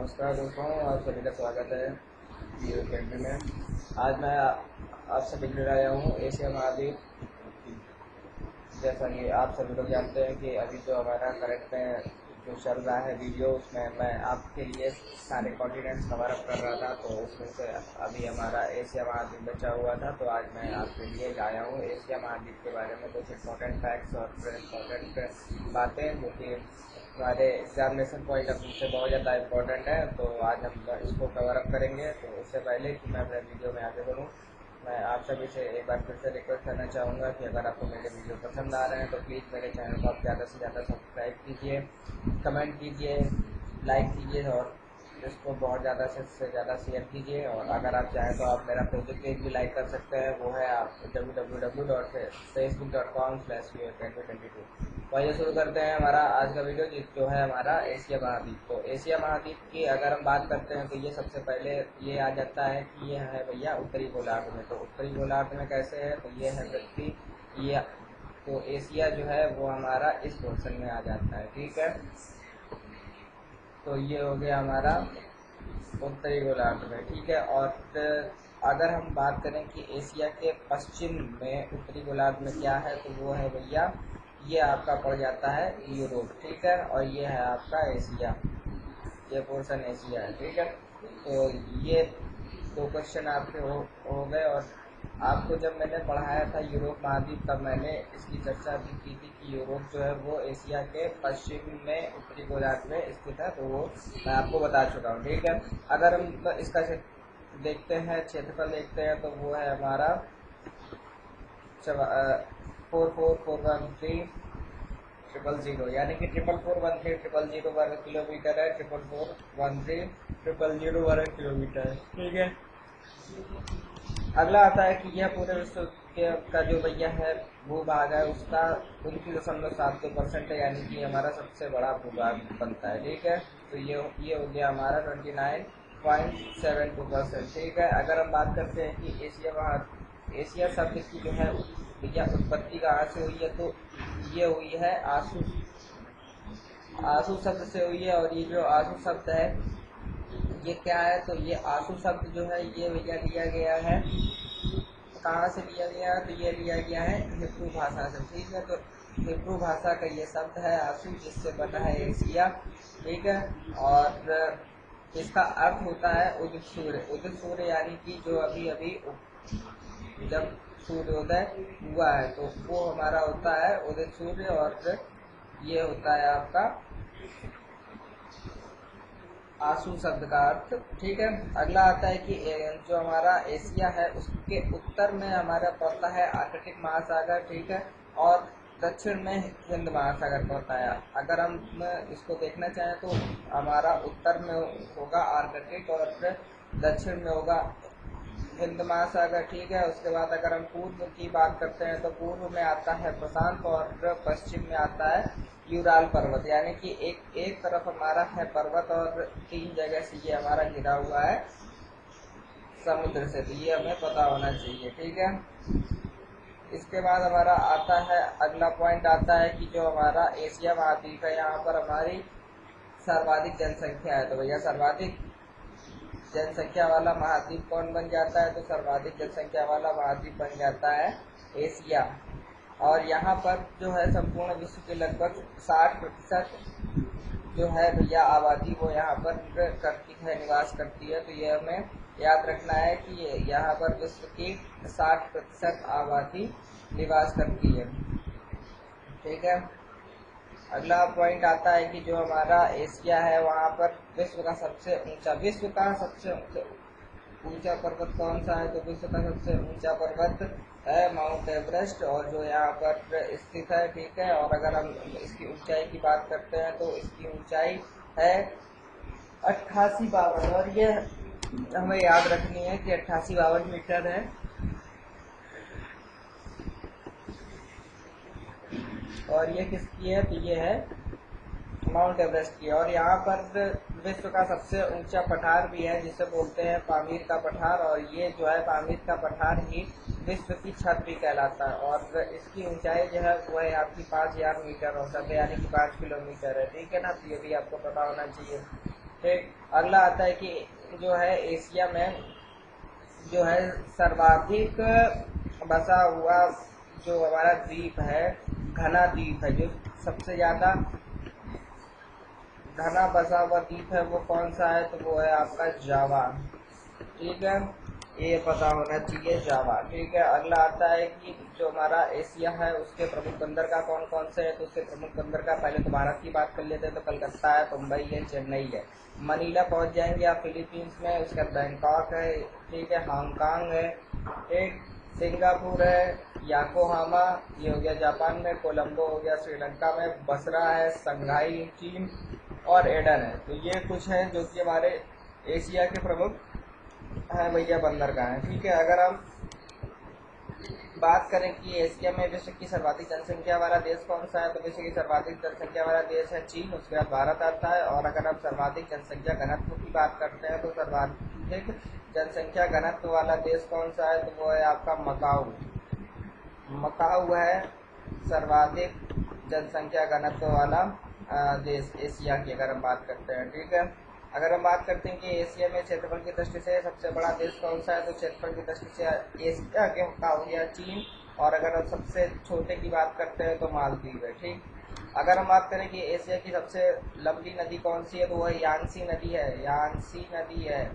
नमस्कार दोस्तों, आप सभी का स्वागत है वीडियो कैंटी में। आज मैं आप सभी के लिए आया हूँ एशिया महाद्वीप। जैसा कि आप सभी लोग जानते हैं कि अभी जो हमारा करंट में जो चल रहा है वीडियो, उसमें मैं आपके लिए सारे कॉन्टिनेंट्स कवर अप कर रहा था, तो उसमें से अभी हमारा एशिया महाद्वीप बचा हुआ था। तो आज मैं आपके लिए लाया हूँ एशिया महाद्वीप के बारे में कुछ इंपॉर्टेंट फैक्ट्स और इम्पॉर्टेंट बातें जो कि हमारे एग्जामिनेशन पॉइंट ऑफ व्यू से बहुत ज़्यादा इम्पोर्टेंट है। तो आज हम इसको कवर अप करेंगे। तो उससे पहले कि मैं अपने वीडियो में आगे बढ़ूँ, मैं आप सभी से एक बार फिर से रिक्वेस्ट करना चाहूँगा कि अगर आपको मेरे वीडियो पसंद आ रहे हैं तो प्लीज़ मेरे चैनल को आप ज़्यादा से ज़्यादा सब्सक्राइब कीजिए, कमेंट कीजिए, लाइक कीजिए और इसको बहुत ज़्यादा से ज़्यादा शेयर कीजिए। और अगर आप चाहें तो आप मेरा फेसबुक पेज भी लाइक कर सकते हैं, वो है आप www.facebook.com/viewer2022। तो आइए शुरू करते हैं हमारा आज का वीडियो, जो है हमारा एशिया महाद्वीप। तो एशिया महाद्वीप की अगर हम बात करते हैं तो ये सबसे पहले ये आ जाता है कि ये है भैया उत्तरी गोलार्ध में। तो उत्तरी गोलार्ध में कैसे है, तो ये है पृथ्वी, ये तो एशिया जो है वो हमारा इस पोर्शन में आ जाता है, ठीक है। तो ये हो गया हमारा उत्तरी गोलार्ध में, ठीक है। और अगर हम बात करें कि एशिया के पश्चिम में उत्तरी गोलार्ध में क्या है, तो वो है भैया ये आपका पड़ जाता है यूरोप, ठीक है। और ये है आपका एशिया, ये पोर्शन एशिया है, ठीक है। तो ये दो क्वेश्चन आपके हो गए। और आपको जब मैंने पढ़ाया था यूरोप महाद्वीप, तब मैंने इसकी चर्चा भी की थी कि यूरोप जो है वो एशिया के पश्चिम में उत्तरी गोलार्ध में स्थित है। तो वो मैं आपको बता चुका हूँ, ठीक है। अगर हम इसका देखते हैं, क्षेत्रफल देखते हैं, तो वो है हमारा 44413 यानी कि 44413 वर्ग किलोमीटर है। 44413 वर्ग किलोमीटर, ठीक है। अगला आता है कि यह पूरे विश्व का जो भैया है भूभाग है उसका 29.72% है, यानी कि हमारा सबसे बड़ा भूभाग बनता है, ठीक है। तो ये हो गया हमारा 29.72%, ठीक है। अगर हम बात करते हैं कि एशिया शब्द की जो है भैया उत्पत्ति कहाँ से हुई है, तो ये हुई है आसू शब्द से हुई है। और ये जो आसू शब्द है ये क्या है, तो ये आसू शब्द जो है ये भैया लिया गया है, कहाँ से लिया गया है, तो ये लिया गया है हिब्रू भाषा से, ठीक है। तो हिब्रू भाषा का ये शब्द है आसू, जिससे बना है एशिया, ठीक है। और इसका अर्थ होता है उदित सूर्य। उदित सूर्य यानी कि जो अभी अभी जब सूर्योदय हुआ है, तो वो हमारा होता है उदित सूर्य। और ये होता है आपका आंसू शब्द का अर्थ, ठीक है। अगला आता है कि जो हमारा एशिया है उसके उत्तर में हमारा पड़ता है आर्कटिक महासागर, ठीक है। और दक्षिण में हिंद महासागर पड़ता है। अगर हम इसको देखना चाहें तो हमारा उत्तर में होगा आर्कटिक और दक्षिण में होगा हिंद महासागर, ठीक है। उसके बाद अगर हम पूर्व की बात करते हैं तो पूर्व में आता है प्रशांत और पश्चिम में आता है यूराल पर्वत, यानी कि एक तरफ हमारा है पर्वत और 3 जगह से ये हमारा घिरा हुआ है समुद्र से। तो ये हमें पता होना चाहिए, ठीक है। इसके बाद हमारा आता है अगला पॉइंट आता है कि जो हमारा एशिया महाद्वीप है, यहाँ पर हमारी सर्वाधिक जनसंख्या है। तो भैया सर्वाधिक जनसंख्या वाला महाद्वीप कौन बन जाता है, तो सर्वाधिक जनसंख्या वाला महाद्वीप बन जाता है एशिया। और यहाँ पर जो है संपूर्ण विश्व के लगभग 60% जो है भैया आबादी वो यहाँ पर करती है, निवास करती है। तो ये हमें याद रखना है कि यहाँ पर विश्व की 60% आबादी निवास करती है, ठीक है। अगला पॉइंट आता है कि जो हमारा एशिया है वहाँ पर विश्व का सबसे ऊंचा पर्वत कौन सा है, तो विश्व का सबसे ऊंचा पर्वत है माउंट एवरेस्ट, और जो यहाँ पर स्थित है, ठीक है। और अगर हम इसकी ऊंचाई की बात करते हैं तो इसकी ऊंचाई है 8852, और ये हमें याद रखनी है कि 8852 मीटर है। और ये किसकी है, तो ये है माउंट एवरेस्ट की। और यहाँ पर विश्व का सबसे ऊंचा पठार भी है जिसे बोलते हैं पामीर का पठार, और ये जो है पामीर का पठार ही विश्व की छत भी कहलाता है। और इसकी ऊंचाई जो है वो है आपकी 5000 मीटर औसत है, यानी कि 5 किलोमीटर है, ठीक है ना। तो ये भी आपको पता होना चाहिए, ठीक। अगला आता है कि जो है एशिया में जो है सर्वाधिक बसा हुआ जो हमारा द्वीप है, घना द्वीप है, जो सबसे ज़्यादा घना बसा हुआ द्वीप है वो कौन सा है, तो वो है आपका जावा। ठीक है, ये पता होना चाहिए, जावा। ठीक है। अगला आता है कि जो हमारा एशिया है उसके प्रमुख बंदरगाह कौन कौन से हैं, तो उसके प्रमुख बंदरगाह पहले तो भारत की बात कर लेते हैं, तो कलकत्ता है, मुंबई है, चेन्नई है। मनीला पहुंच जाएंगे आप फिलीपींस में, उसके बाद बैंकॉक है, ठीक है, हांगकांग है, एक सिंगापुर है, याकोहामा ये हो गया जापान में, कोलंबो हो गया श्रीलंका में, बसरा है संघाई चीन, और एडन है। तो ये कुछ है जो कि हमारे एशिया के प्रमुख है भैया बंदरगाह है। ठीक है। अगर हम बात करें कि एशिया में विश्व की सर्वाधिक जनसंख्या वाला देश कौन सा है, तो विश्व की सर्वाधिक जनसंख्या वाला देश है चीन, उसके बाद भारत आता है। और अगर हम सर्वाधिक जनसंख्या घनत्व की बात करते हैं तो सर्वाधिक जनसंख्या घनत्व वाला देश कौन सा है, तो वो है आपका मकाऊ। मकाऊ है सर्वाधिक जनसंख्या घनत्व वाला देश एशिया की, अगर हम बात करते हैं। ठीक है। अगर हम बात करते हैं कि एशिया में क्षेत्रफल की दृष्टि से सबसे बड़ा देश कौन सा है, तो क्षेत्रफल की दृष्टि से एशिया के का हो गया चीन। और अगर हम सबसे छोटे की बात करते हैं तो मालदीव है। ठीक। अगर हम बात करें कि एशिया की सबसे लंबी नदी कौन सी है, तो वह यांसी नदी है, यांसी नदी है।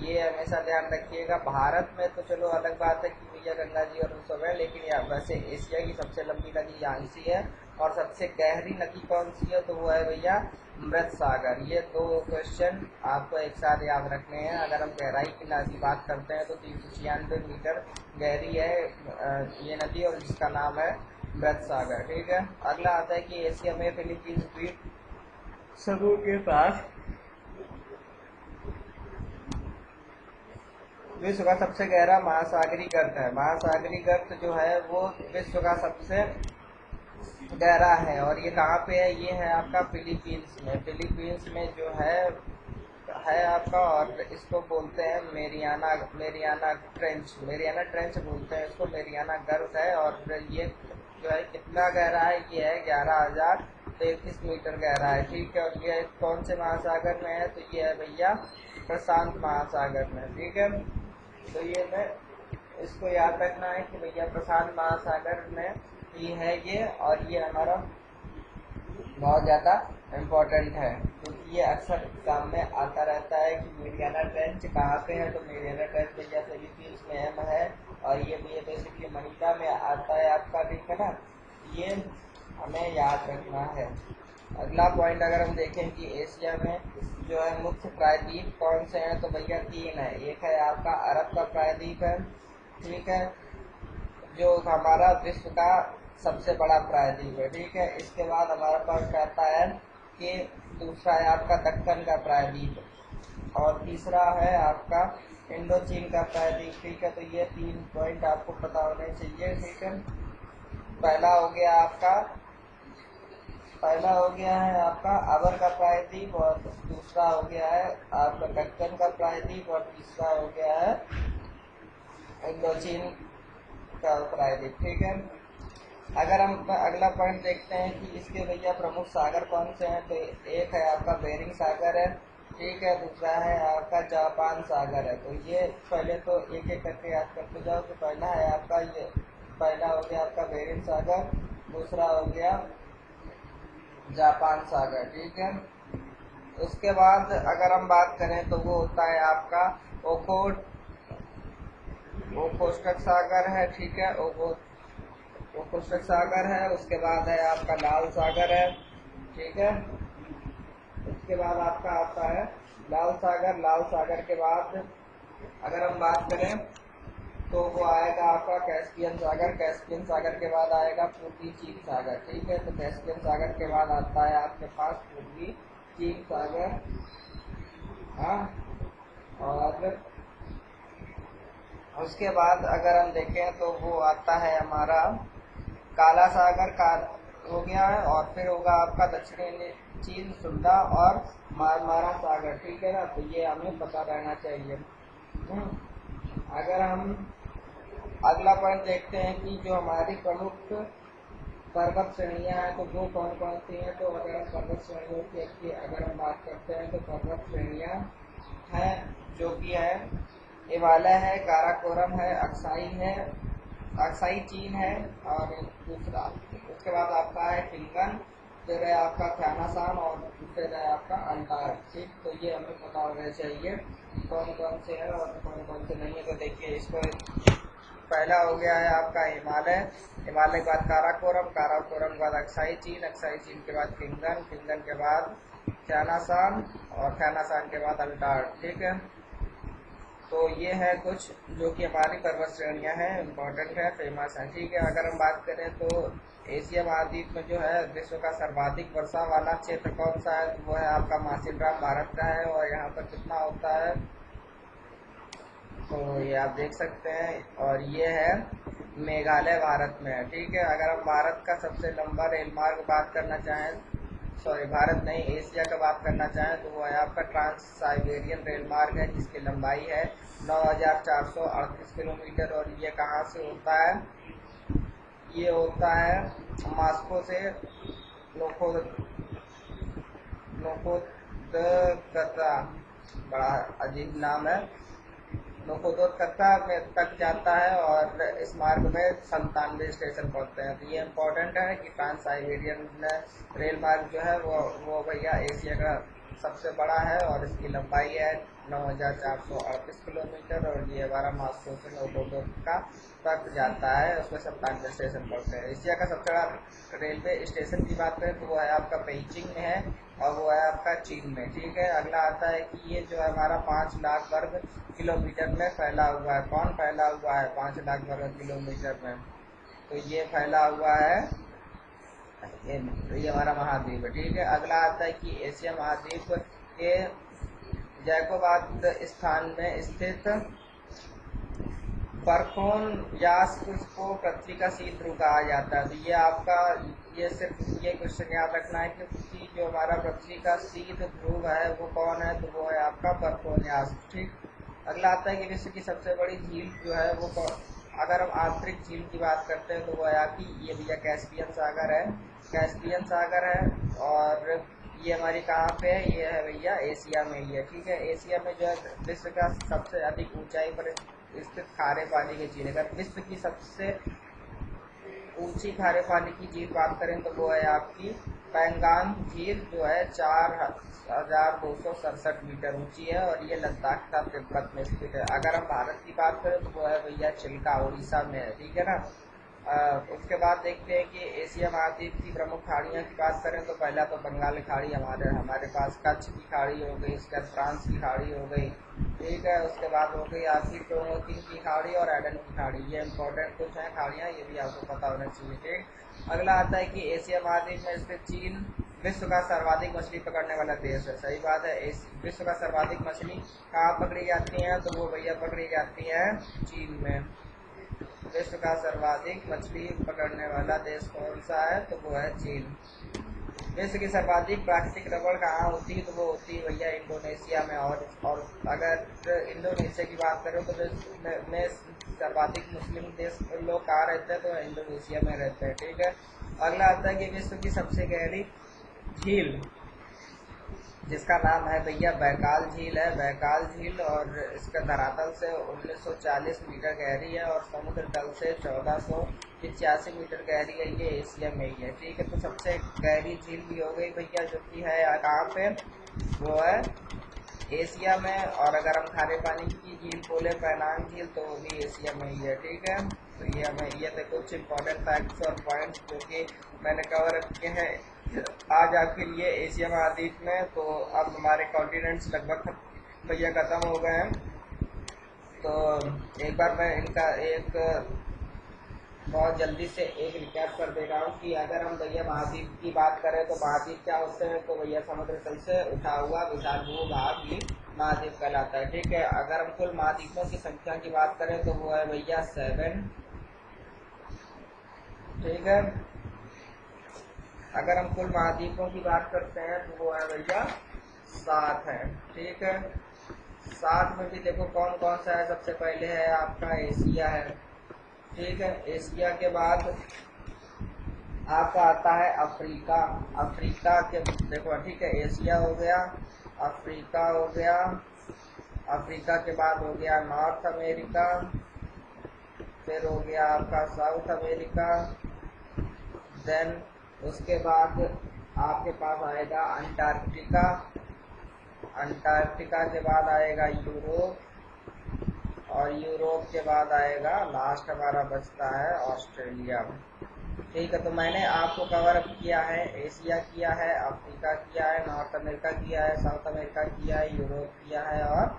ये हमेशा ध्यान रखिएगा। भारत में तो चलो अलग बात है कि भैया गंगा जी और सब है, लेकिन यहाँ वैसे एशिया की सबसे लंबी नदी यांसी है। और सबसे गहरी नदी कौन सी है, तो वो है भैया मृत सागर। ये दो क्वेश्चन आपको एक साथ याद रखने हैं। अगर हम गहराई की नदी बात करते हैं तो 396 मीटर गहरी है ये नदी, और जिसका नाम है मृत सागर। ठीक है। अगला आता है कि एशिया में फिलीपींस द्वीप समूह के पास विश्व का सबसे गहरा महासागरीय गर्त है। महासागरीय गर्त जो है वो विश्व का सबसे गहरा है। और ये कहाँ पे है, ये है आपका फिलीपींस में। फिलीपींस में जो है आपका, और इसको बोलते हैं Mariana, Mariana trench, Mariana trench बोलते हैं इसको, मेरियाना गर्त है। और ये जो है कितना गहरा है, ये है 11,033 मीटर गहरा है। ठीक है। और ये कौन से महासागर में है, तो ये है भैया प्रशांत महासागर में। ठीक है। तो ये मैं इसको याद रखना है कि भैया प्रशांत महासागर में ही है ये, और ये हमारा बहुत ज़्यादा इम्पोर्टेंट है, क्योंकि ये अक्सर एग्जाम में आता रहता है कि मेरियाना ट्रेंच कहाँ पे है, तो मेरियाना ट्रेंच भैया फिलीपींस में है। और ये भैया बेसिकली मनीला में आता है आपका। ठीक है ना, ये हमें याद रखना है। अगला पॉइंट अगर हम देखें कि एशिया में जो है मुख्य प्रायद्वीप कौन से हैं, तो भैया 3 है। एक है आपका अरब का प्रायद्वीप है, ठीक है, जो हमारा विश्व का सबसे बड़ा प्रायद्वीप है। ठीक है। इसके बाद हमारा पास रहता है कि दूसरा है आपका दक्कन का प्रायद्वीप, और तीसरा है आपका इंडो चीन का प्रायद्वीप। ठीक है। तो ये 3 पॉइंट आपको पता होने चाहिए। ठीक है। पहला हो गया है आपका अबर का प्रायद्वीप, और दूसरा हो गया है आपका दक्कन का प्रायद्वीप, और तीसरा हो गया है इंडोचीन का प्रायद्वीप। ठीक है। अगर हम अगला पॉइंट देखते हैं कि इसके भैया प्रमुख सागर कौन से हैं, तो एक है आपका बेरिंग सागर है, ठीक है, दूसरा है आपका जापान सागर है। तो ये पहले तो एक एक करके याद करते जाओ। तो पहला है आपका ये, पहला हो गया आपका बेरिंग सागर, दूसरा हो गया जापान सागर। ठीक है। उसके बाद अगर हम बात करें तो वो होता है आपका ओखोस्टक सागर है। ठीक है। ओखोस्टक सागर है। उसके बाद है आपका लाल सागर है। ठीक है। उसके बाद आपका आता है लाल सागर। लाल सागर के बाद अगर हम बात करें तो वो आएगा आपका कैस्पियन सागर। कैस्पियन सागर के बाद आएगा पूर्वी चीन सागर। ठीक है। तो कैस्पियन सागर के बाद आता है आपके पास पूर्वी चीन सागर। हाँ। और उसके बाद अगर हम देखें तो वो आता है हमारा काला सागर का हो गया है, और फिर होगा आपका दक्षिणी चीन सुंदा और मारमारा सागर। ठीक है ना, तो ये हमें पता रहना चाहिए। अगर हम अगला पॉइंट देखते हैं कि जो हमारी प्रमुख पर्वत श्रेणियाँ हैं तो वो कौन कौन सी हैं। तो अगर हम पर्वत श्रेणियों की अगर हम बात करते हैं तो पर्वत श्रेणियाँ हैं जो कि है हिमालय है, काराकोरम है, अक्साई है, अक्साई चीन है, और दूसरा उसके बाद आपका है किंगन, फिर है आपका थैनासान, और फिर है आपका अंटार्कटिक। तो ये हमें पता होना चाहिए कौन कौन से हैं और कौन कौन से नहीं है। तो देखिए इसको, पहला हो गया है आपका हिमालय, हिमालय के बाद काराकोरम, काराकोरम के बाद अक्साई चीन, अक्साई चीन के बाद किंगन, किंगन के बाद थैनासान, और थैनासान के बाद अंटार्कटिक। तो ये है कुछ जो कि हमारी पर्वत श्रेणियाँ हैं, इम्पोर्टेंट है, फेमस है। ठीक है, अगर हम बात करें तो एशिया महाद्वीप में जो है विश्व का सर्वाधिक वर्षा वाला क्षेत्र कौन सा है, तो वो है आपका मासिनराम भारत का है। और यहाँ पर कितना होता है तो ये आप देख सकते हैं, और ये है मेघालय भारत में है। ठीक है, अगर हम भारत का सबसे लंबा रेल मार्ग बात करना चाहें, सॉरी भारत नहीं, एशिया का बात करना चाहें, तो वो है आपका ट्रांस साइबेरियन रेल मार्ग है, जिसकी लंबाई है 9,438 किलोमीटर। और ये कहाँ से होता है, ये होता है मास्को से लोखो लोखोदकता, बड़ा अजीब नाम है, लोखोदकता में तक जाता है। और इस मार्ग में 97 स्टेशन पड़ते हैं। तो ये इम्पोर्टेंट है कि ट्रांस साइबेरियन रेल मार्ग जो है वो भैया एशिया का सबसे बड़ा है, और इसकी लंबाई है 9,438 किलोमीटर। और ये हमारा मास्को से लोखोदका तक जाता है, उसमें 97 स्टेशन पड़ते हैं। एशिया का सबसे बड़ा रेलवे स्टेशन की बात करें तो वो है आपका पेइचिंग में है, और वो है आपका चीन में। ठीक है, अगला आता है कि ये जो है हमारा 5 लाख वर्ग किलोमीटर में फैला हुआ है। कौन फैला हुआ है 5 लाख वर्ग किलोमीटर में, तो ये फैला हुआ है, ये हमारा महाद्वीप है। ठीक है, अगला आता है कि एशिया महाद्वीप के जैकोबाद स्थान में स्थित बरखोन यास को पृथ्वी का शीत ध्रुव कहा जाता है। तो ये आपका, ये सिर्फ ये क्वेश्चन याद रखना है कि जो हमारा पृथ्वी का शीत ध्रुव है वो कौन है, तो वो है आपका बरखोन यास। ठीक, अगला आता है कि विश्व की सबसे बड़ी झील जो है वो कौन, अगर हम आंतरिक झील की बात करते हैं तो वो है आपकी, ये भैया कैस्पियन सागर है, कैस्पियन सागर है। और ये हमारी कहाँ पे है, ये है भैया एशिया में ही है। ठीक है, एशिया में जो है विश्व का सबसे अधिक ऊंचाई पर स्थित खारे पानी की झील। अगर विश्व की सबसे ऊंची खारे पानी की झील बात करें तो वो है आपकी पैंगांग झील, जो है 4,267 मीटर ऊंची है, और ये लद्दाख का तिब्बत में स्थित है। अगर हम भारत की बात करें तो वो है भैया चिल्का, उड़ीसा में है। ठीक है ना, उसके बाद देखते हैं कि एशिया महाद्वीप की प्रमुख खाड़ियों की बात करें तो पहला तो बंगाल की खाड़ी हमारे पास, कच्छ की खाड़ी हो गई, उसके बाद फ्रांस की खाड़ी हो गई। ठीक है, उसके बाद हो गई आपकी टोंगोतिन की खाड़ी और एडन की खाड़ी। ये इंपॉर्टेंट कुछ हैं खाड़ियाँ, ये भी आपको पता होना चाहिए। ठीक, अगला आता है कि एशिया महाद्वीप में स्थित चीन विश्व का सर्वाधिक मछली पकड़ने वाला देश है। सही बात है, विश्व का सर्वाधिक मछली कहाँ पकड़ी जाती है, तो वो भैया पकड़ी जाती है चीन में। विश्व का सर्वाधिक मछली पकड़ने वाला देश कौन सा है, तो वो है चीन। विश्व की सर्वाधिक प्राकृतिक रबड़ कहाँ होती है, तो वो होती है भैया इंडोनेशिया में। और अगर इंडोनेशिया की बात करें तो विश्व में सर्वाधिक मुस्लिम देश लोग कहाँ रहते हैं, तो इंडोनेशिया में रहते हैं। ठीक है, अगला आता है कि विश्व की सबसे गहरी झील, जिसका नाम है भैया बैकाल झील है, बैकाल झील। और इसका धरातल से 1940 मीटर गहरी है, और समुद्र तल से 1485 मीटर गहरी है। ये एशिया में ही है। ठीक है, तो सबसे गहरी झील भी हो गई भैया, जो कि है कहाँ पे, वो है एशिया में। और अगर हम खारे पानी की झील बोले पैनांग झील, तो वो भी एशिया में ही है। ठीक है, तो ये हमें ये थे कुछ इंपॉर्टेंट फैक्ट्स और पॉइंट्स जो कि मैंने कवर किए हैं आज आपके लिए एशिया महाद्वीप में। तो अब हमारे कॉन्टिनेंट्स लगभग भैया ख़त्म हो गए हैं। तो एक बार मैं इनका एक बहुत जल्दी से एक रिकैप कर दे रहा हूँ कि अगर हम भैया महाद्वीप की बात करें तो महाद्वीप क्या होते हैं, तो भैया समुद्र तल से उठा हुआ विशाल भूभाग ही महाद्वीप कहलाता है। ठीक है, अगर हम कुल महाद्वीपों की संख्या की बात करें तो वो है भैया 7। ठीक है, अगर हम कुल महाद्वीपों की बात करते हैं तो वो है भैया 7 है। ठीक है, 7 में भी देखो कौन कौन सा है। सबसे पहले है आपका एशिया है। ठीक है, एशिया के बाद आपका आता है अफ्रीका। अफ्रीका के देखो ठीक है, एशिया हो गया, अफ्रीका हो गया, अफ्रीका के बाद हो गया नॉर्थ अमेरिका, फिर हो गया आपका साउथ अमेरिका, देन उसके बाद आपके पास आएगा अंटार्कटिका, अंटार्कटिका के बाद आएगा यूरोप, और यूरोप के बाद आएगा लास्ट हमारा बचता है ऑस्ट्रेलिया। ठीक है, तो मैंने आपको कवर अप किया है, एशिया किया है, अफ्रीका किया है, नॉर्थ अमेरिका किया है, साउथ अमेरिका किया है, यूरोप किया है, और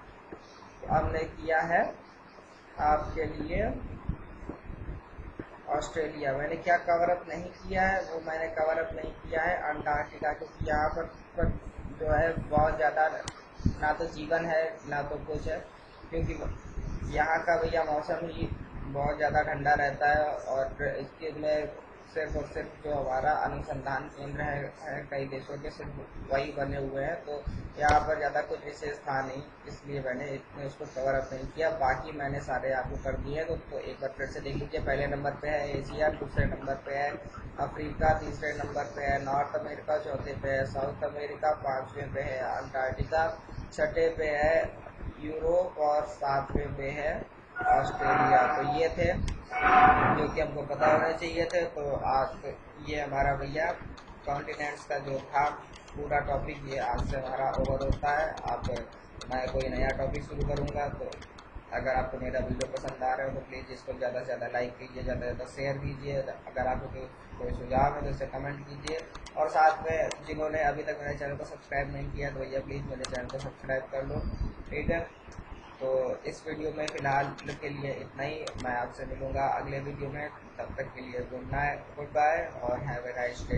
हमने किया है आपके लिए ऑस्ट्रेलिया। मैंने क्या कवर अप नहीं किया है, वो मैंने कवर अप नहीं किया है अंटार्कटिका, क्योंकि यहाँ पर जो है बहुत ज़्यादा ना तो जीवन है ना तो कुछ है, क्योंकि यहाँ का भैया मौसम ही बहुत ज़्यादा ठंडा रहता है, और इसके में सिर्फ और सिर्फ जो हमारा अनुसंधान केंद्र है कई देशों के, सिर्फ वही बने हुए हैं, तो यहाँ पर ज़्यादा कुछ विशेष था नहीं, इसलिए मैंने इतने उसको कवर अप नहीं किया। बाकी मैंने सारे आपको कर दिए, तो एक बार फिर से देख लीजिए। पहले नंबर पे है एशिया, दूसरे नंबर पे है अफ्रीका, तीसरे नंबर पे है नॉर्थ अमेरिका, चौथे पे है साउथ अमेरिका, पाँचवें पे है अंटार्कटिका, छठे पे है यूरोप, और सातवें पे है ऑस्ट्रेलिया। तो ये थे जो कि हमको पता होने चाहिए थे। तो आज ये हमारा भैया कॉन्टिनेंट्स का जो था पूरा टॉपिक, ये आज से हमारा ओवर होता है। अब मैं कोई नया टॉपिक शुरू करूँगा, तो अगर आपको मेरा वीडियो पसंद आ रहा है तो प्लीज़ इसको ज़्यादा से ज़्यादा लाइक कीजिए, ज़्यादा से ज़्यादा शेयर कीजिए। अगर आपको कोई सुझाव है तो उसे कमेंट कीजिए, और साथ में जिन्होंने अभी तक मेरे चैनल को सब्सक्राइब नहीं किया तो भैया प्लीज़ मेरे चैनल को सब्सक्राइब कर लो। ठीक है, तो इस वीडियो में फ़िलहाल के लिए इतना ही। मैं आपसे मिलूँगा अगले वीडियो में, तब तक के लिए गुड नाइट, गुड बाय, और हैव ए नाइस डे।